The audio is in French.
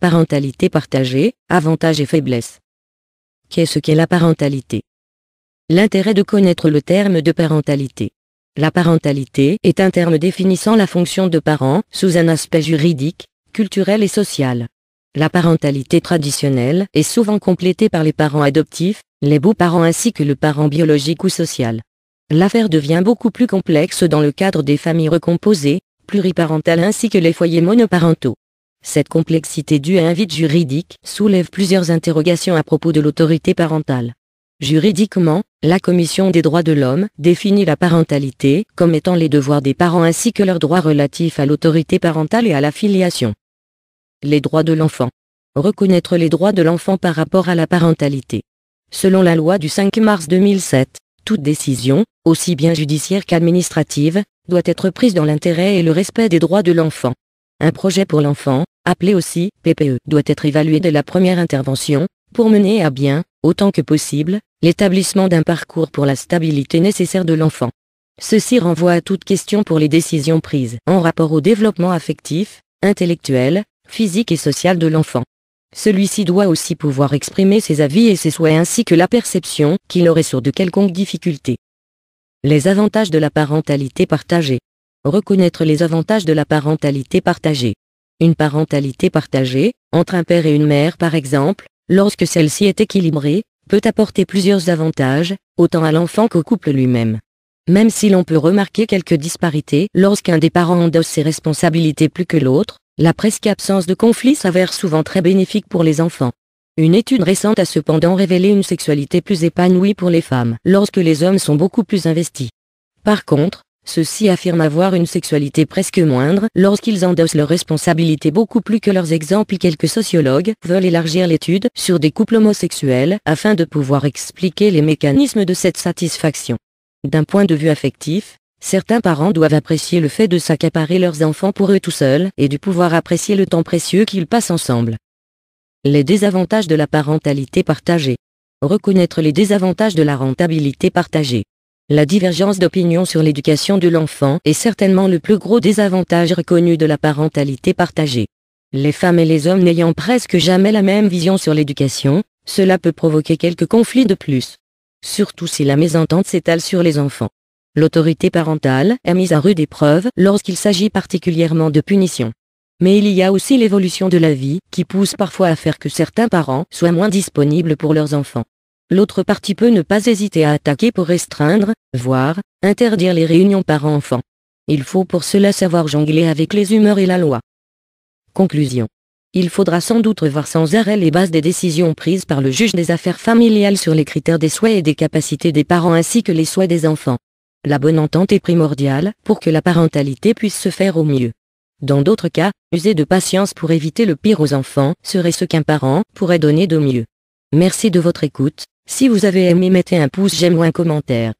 Parentalité partagée, avantages et faiblesses. Qu'est-ce qu'est la parentalité? L'intérêt de connaître le terme de parentalité. La parentalité est un terme définissant la fonction de parent sous un aspect juridique, culturel et social. La parentalité traditionnelle est souvent complétée par les parents adoptifs, les beaux-parents ainsi que le parent biologique ou social. L'affaire devient beaucoup plus complexe dans le cadre des familles recomposées, pluriparentales ainsi que les foyers monoparentaux. Cette complexité due à un vide juridique soulève plusieurs interrogations à propos de l'autorité parentale. Juridiquement, la Commission des droits de l'homme définit la parentalité comme étant les devoirs des parents ainsi que leurs droits relatifs à l'autorité parentale et à la filiation. Les droits de l'enfant. Reconnaître les droits de l'enfant par rapport à la parentalité. Selon la loi du 5 mars 2007, toute décision, aussi bien judiciaire qu'administrative, doit être prise dans l'intérêt et le respect des droits de l'enfant. Un projet pour l'enfant, appelé aussi PPE, doit être évalué dès la première intervention, pour mener à bien, autant que possible, l'établissement d'un parcours pour la stabilité nécessaire de l'enfant. Ceci renvoie à toute question pour les décisions prises en rapport au développement affectif, intellectuel, physique et social de l'enfant. Celui-ci doit aussi pouvoir exprimer ses avis et ses souhaits ainsi que la perception qu'il aurait sur de quelconques difficultés. Les avantages de la parentalité partagée. Reconnaître les avantages de la parentalité partagée. Une parentalité partagée, entre un père et une mère par exemple, lorsque celle-ci est équilibrée, peut apporter plusieurs avantages, autant à l'enfant qu'au couple lui-même. Même si l'on peut remarquer quelques disparités lorsqu'un des parents endosse ses responsabilités plus que l'autre, la presque absence de conflit s'avère souvent très bénéfique pour les enfants. Une étude récente a cependant révélé une sexualité plus épanouie pour les femmes lorsque les hommes sont beaucoup plus investis. Par contre, ceux-ci affirment avoir une sexualité presque moindre lorsqu'ils endossent leurs responsabilités beaucoup plus que leurs exemples. Quelques sociologues veulent élargir l'étude sur des couples homosexuels afin de pouvoir expliquer les mécanismes de cette satisfaction. D'un point de vue affectif, certains parents doivent apprécier le fait de s'accaparer leurs enfants pour eux tout seuls et de pouvoir apprécier le temps précieux qu'ils passent ensemble. Les désavantages de la parentalité partagée. Reconnaître les désavantages de la rentabilité partagée. La divergence d'opinion sur l'éducation de l'enfant est certainement le plus gros désavantage reconnu de la parentalité partagée. Les femmes et les hommes n'ayant presque jamais la même vision sur l'éducation, cela peut provoquer quelques conflits de plus. Surtout si la mésentente s'étale sur les enfants. L'autorité parentale est mise à rude épreuve lorsqu'il s'agit particulièrement de punitions. Mais il y a aussi l'évolution de la vie qui pousse parfois à faire que certains parents soient moins disponibles pour leurs enfants. L'autre partie peut ne pas hésiter à attaquer pour restreindre, voire interdire les réunions parents-enfants. Il faut pour cela savoir jongler avec les humeurs et la loi. Conclusion. Il faudra sans doute revoir sans arrêt les bases des décisions prises par le juge des affaires familiales sur les critères des souhaits et des capacités des parents ainsi que les souhaits des enfants. La bonne entente est primordiale pour que la parentalité puisse se faire au mieux. Dans d'autres cas, user de patience pour éviter le pire aux enfants serait ce qu'un parent pourrait donner de mieux. Merci de votre écoute. Si vous avez aimé, mettez un pouce j'aime ou un commentaire.